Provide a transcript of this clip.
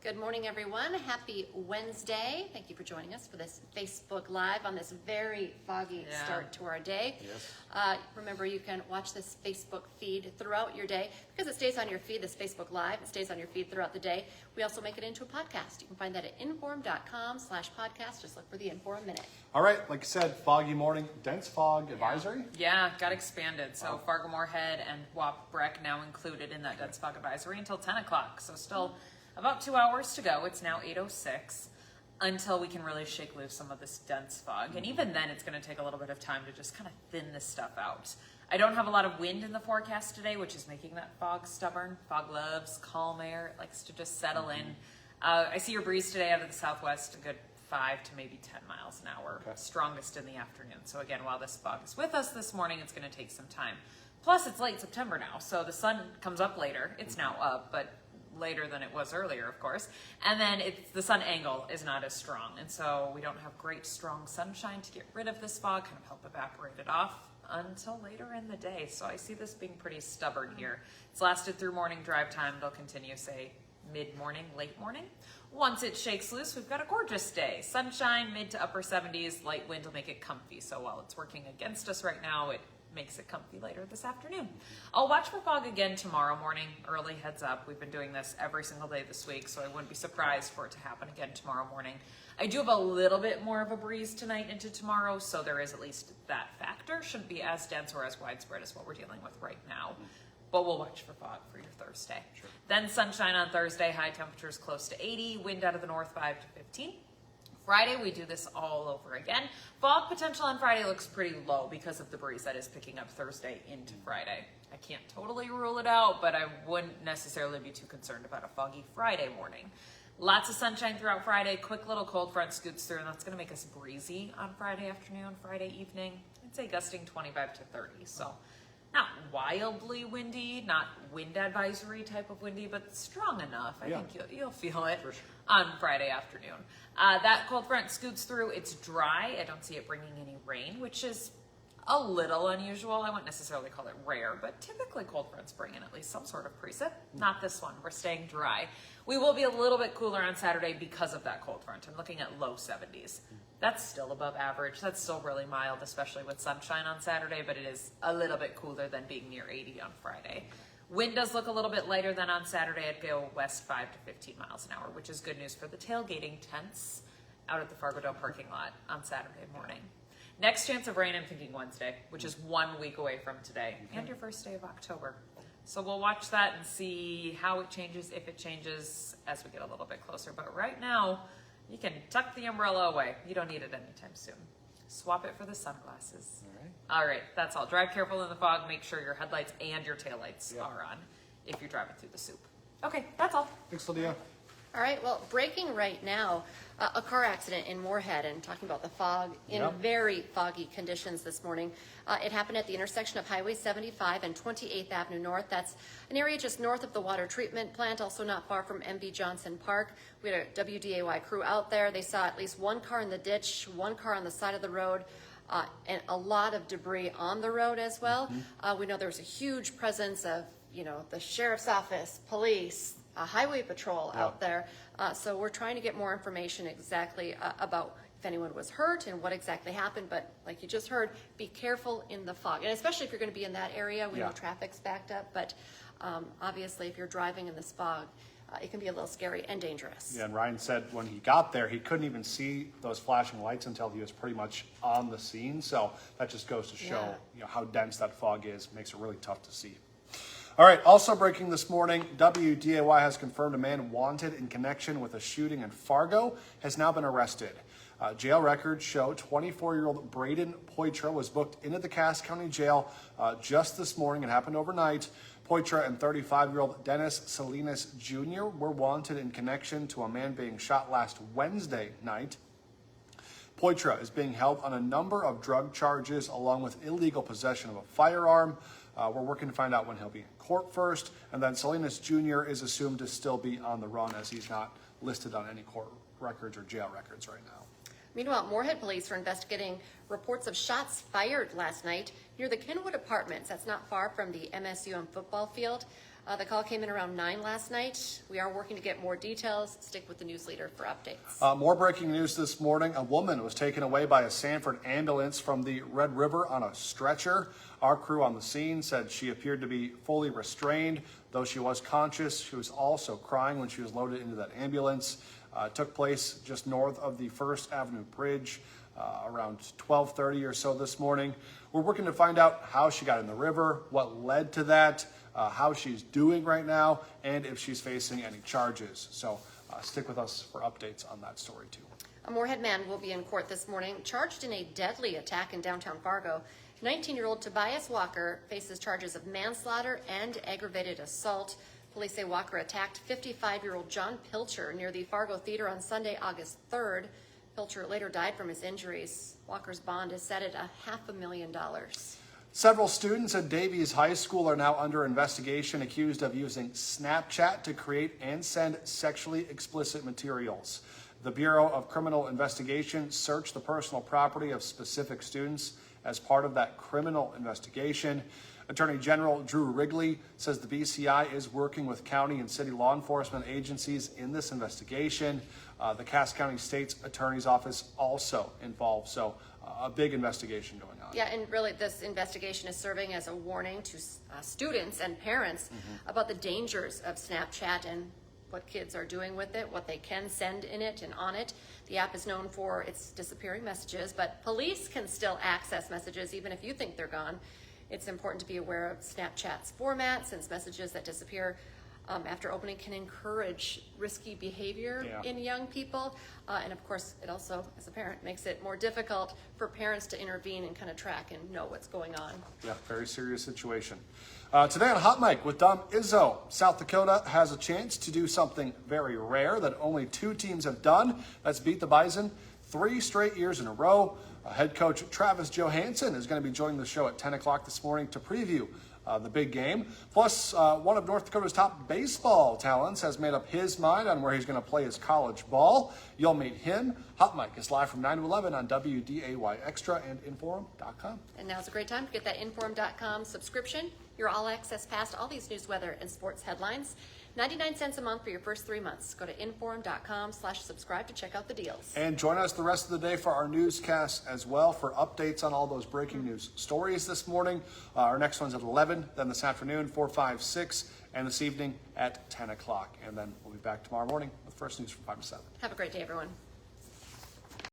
Good morning, everyone. Happy Wednesday. Thank you for joining us for this Facebook Live on this very foggy start to our day. Yes. Remember, you can watch this Facebook feed throughout your day. Because it stays on your feed, this Facebook Live, it stays on your feed throughout the day. We also make it into a podcast. You can find that at inform.com/podcast. Just look for the Inform Minute. All right, like I said, foggy morning, dense fog advisory. Yeah, got expanded. So Fargo, Moorhead, and Wap Breck now included in that dense fog advisory until 10 o'clock. So still about 2 hours to go. It's now 8:06 until we can really shake loose some of this dense fog. And even then, it's going to take a little bit of time to just kind of thin this stuff out. I don't have a lot of wind in the forecast today, which is making that fog stubborn. Fog loves calm air. It likes to just settle in. I see your breeze today out of the southwest, a good 5 to maybe 10 miles an hour, strongest in the afternoon. So again, while this fog is with us this morning, it's going to take some time. Plus, it's late September now, so the sun comes up later. It's now up, but later than it was earlier, of course. And then the sun angle is not as strong, and so we don't have great strong sunshine to get rid of this fog, kind of help evaporate it off until later in the day. So I see this being pretty stubborn here. It's lasted through morning drive time. It'll continue, say, mid-morning, late morning. Once it shakes loose, we've got a gorgeous day. Sunshine, mid to upper 70s. Light wind will make it comfy. So while it's working against us right now, it makes it comfy later this afternoon. I'll watch for fog again tomorrow morning. Early heads up. We've been doing this every single day this week, so I wouldn't be surprised for it to happen again tomorrow morning. I do have a little bit more of a breeze tonight into tomorrow, so there is at least that factor. Shouldn't be as dense or as widespread as what we're dealing with right now. But we'll watch for fog for your Thursday. Sure. Then sunshine on Thursday, high temperatures close to 80, wind out of the north 5 to 15. Friday, we do this all over again. Fog potential on Friday looks pretty low because of the breeze that is picking up Thursday into Friday. I can't totally rule it out, but I wouldn't necessarily be too concerned about a foggy Friday morning. Lots of sunshine throughout Friday. Quick little cold front scoots through, and that's going to make us breezy on Friday afternoon, Friday evening. I'd say gusting 25 to 30, so not wildly windy, not wind advisory type of windy, but strong enough. I think you'll feel it on Friday afternoon. That cold front scoots through. It's dry. I don't see it bringing any rain, which is a little unusual. I wouldn't necessarily call it rare, but typically cold fronts bring in at least some sort of precip. Not this one. We're staying dry. We will be a little bit cooler on Saturday because of that cold front. I'm looking at low 70s. That's still above average. That's still really mild, especially with sunshine on Saturday, but it is a little bit cooler than being near 80 on Friday. Wind does look a little bit lighter than on Saturday. I'd go west 5 to 15 miles an hour, which is good news for the tailgating tents out at the Fargo Dome parking lot on Saturday morning. Next chance of rain, I'm thinking Wednesday, which is 1 week away from today, and your first day of October. So we'll watch that and see how it changes, if it changes, as we get a little bit closer. But right now, you can tuck the umbrella away. You don't need it anytime soon. Swap it for the sunglasses. All right, that's all. Drive careful in the fog. Make sure your headlights and your taillights are on if you're driving through the soup. Okay, that's all. Thanks, Lydia. All right, well, breaking right now, a car accident in Moorhead, and talking about the fog in very foggy conditions this morning. It happened at the intersection of Highway 75 and 28th Avenue North. That's an area just north of the water treatment plant, also not far from MB Johnson Park. We had a WDAY crew out there. They saw at least one car in the ditch, one car on the side of the road, and a lot of debris on the road as well. We know there was a huge presence of, the sheriff's office, police, highway patrol out there. So we're trying to get more information exactly about if anyone was hurt and what exactly happened. But like you just heard, be careful in the fog. And especially if you're going to be in that area, we know traffic's backed up. But obviously, if you're driving in this fog, it can be a little scary and dangerous. Yeah, and Ryan said when he got there, he couldn't even see those flashing lights until he was pretty much on the scene. So that just goes to show how dense that fog is. Makes it really tough to see. All right, also breaking this morning, WDAY has confirmed a man wanted in connection with a shooting in Fargo has now been arrested. Jail records show 24-year-old Braden Poitra was booked into the Cass County Jail just this morning. It happened overnight. Poitra and 35-year-old Dennis Salinas Jr. were wanted in connection to a man being shot last Wednesday night. Poitra is being held on a number of drug charges along with illegal possession of a firearm. We're working to find out when he'll be in court first. And then Salinas Jr. is assumed to still be on the run as he's not listed on any court records or jail records right now. Meanwhile, Moorhead police are investigating reports of shots fired last night near the Kenwood Apartments. That's not far from the MSUM football field. The call came in around 9 last night. We are working to get more details. Stick with the news leader for updates. More breaking news this morning. A woman was taken away by a Sanford ambulance from the Red River on a stretcher. Our crew on the scene said she appeared to be fully restrained. Though she was conscious, she was also crying when she was loaded into that ambulance. It took place just north of the First Avenue Bridge around 12:30 or so this morning. We're working to find out how she got in the river, what led to that, how she's doing right now, and if she's facing any charges. So stick with us for updates on that story too. A Moorhead man will be in court this morning, charged in a deadly attack in downtown Fargo. 19-year-old Tobias Walker faces charges of manslaughter and aggravated assault. Police say Walker attacked 55-year-old John Pilcher near the Fargo Theater on Sunday, August 3rd. Pilcher later died from his injuries. Walker's bond is set at $500,000. Several students at Davies High School are now under investigation, accused of using Snapchat to create and send sexually explicit materials. The Bureau of Criminal Investigation searched the personal property of specific students as part of that criminal investigation. Attorney General Drew Wrigley says the BCI is working with county and city law enforcement agencies in this investigation. The Cass County State's Attorney's Office also involved, so a big investigation going on. Yeah, and really this investigation is serving as a warning to students and parents about the dangers of Snapchat and what kids are doing with it, what they can send in it and on it. The app is known for its disappearing messages, but police can still access messages even if you think they're gone. It's important to be aware of Snapchat's format, since messages that disappear after opening can encourage risky behavior in young people. And of course, it also, as a parent, makes it more difficult for parents to intervene and kind of track and know what's going on. Yeah, very serious situation. Today on Hot Mic with Dom Izzo, South Dakota has a chance to do something very rare that only 2 teams have done. That's beat the Bison 3 straight years in a row. Head coach Travis Johansson is going to be joining the show at 10 o'clock this morning to preview the big game. Plus, one of North Dakota's top baseball talents has made up his mind on where he's going to play his college ball. You'll meet him. Hot Mic is live from 9 to 11 on WDAY Extra and Inforum.com. And now's a great time to get that Inforum.com subscription. Your all-access pass to all these news, weather, and sports headlines. 99 cents a month for your first 3 months. Go to Inforum.com/subscribe to check out the deals. And join us the rest of the day for our newscast as well for updates on all those breaking news stories this morning. Our next one's at 11, then this afternoon, 4, 5, 6, and this evening at 10 o'clock. And then we'll be back tomorrow morning with First News from 5 to 7. Have a great day, everyone.